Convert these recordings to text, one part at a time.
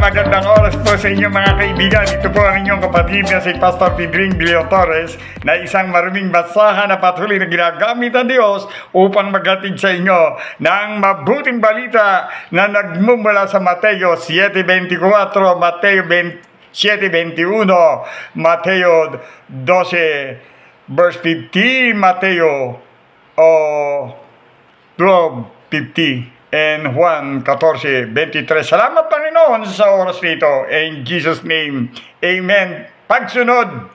magandang oras po sa inyong mga kaibigan. Ito po ang inyong kapatid na si Pastor Pedring Bilio Torres na isang maruming basahan na patuloy na ginagamit ng Diyos upang maghatid sa inyo ng mabuting balita na nagmumula sa Mateo 7:24, Mateo 7:21, Mateo 12 verse 15, Mateo 12:50. And Juan 14:23. Salamat Panginoon sa oras nito. In Jesus' name, Amen. Pagsunod,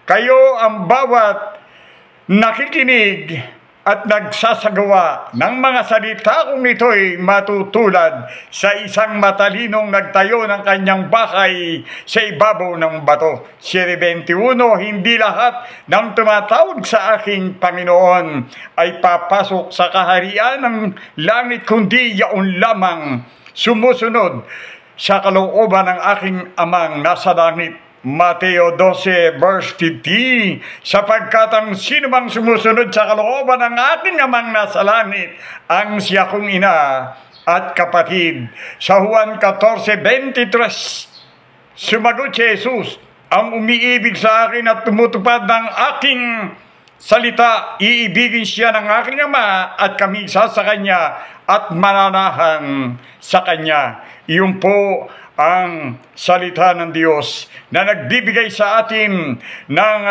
kayo ang bawat nakikinig at nagsasagawa ng mga salita kong ito'y matutulad sa isang matalinong nagtayo ng kanyang bahay sa ibabaw ng bato. 7:21, hindi lahat ng tumatawag sa aking Panginoon ay papasok sa kaharian ng langit, kundi yaon lamang sumusunod sa kalooban ng aking amang nasa langit. Mateo 12 verse 50, sapagkat ang sinumang sumusunod sa kalooban ng aking amang nasa langit, ang siya kong ina at kapatid. Sa Juan 14:23, sumagot si Jesus, ang umiibig sa akin at tumutupad ng aking salita, iibigin siya ng aking ama at kami isa sa kanya at mananahan sa kanya. Iyon po ang salita ng Diyos na nagbibigay sa atin ng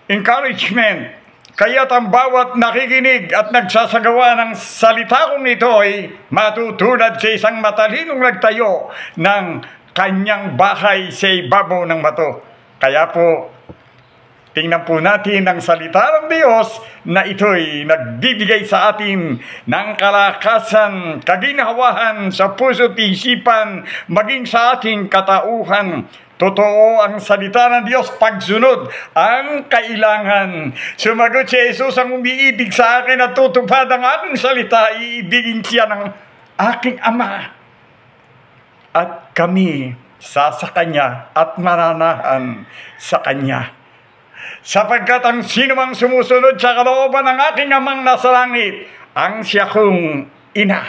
encouragement. Kaya't ang bawat nakikinig at nagsasagawa ng salita kong ito ay matutulad sa isang matalinong nagtayo ng kanyang bahay sa ibabaw ng bato. Kaya po, tingnan po natin ang salita ng Diyos na ito'y nagbibigay sa atin ng kalakasan, kaginhawahan sa puso't isipan, maging sa ating katauhan. Totoo ang salita ng Diyos, pagsunod ang kailangan. Sumagot si Jesus, ang umiibig sa akin at tutupad ang aking salita, iibigin siya ng aking ama. At kami sa kanya at mananahan sa kanya. Sapagkat ang sinumang sumusunod sa kalooban ng aking amang nasa langit, ang siya kong ina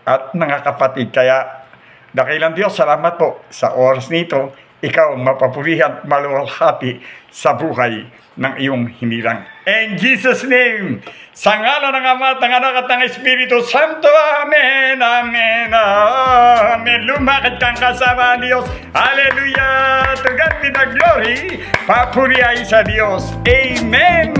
at mga kapatid. Kaya, dakilang Diyos, salamat po sa oras nito. Ikaw mapapurihan at maluwalhati sa buhay ng iyong hinilang. In Jesus' name, sa ngalan ng Ama at ng Anak at ng Espiritu Santo, Amen, Amen, Amen. Lumakad kang kasama ng Diyos. Hallelujah! To God be the glory. Papuri ay sa Diyos. Amen.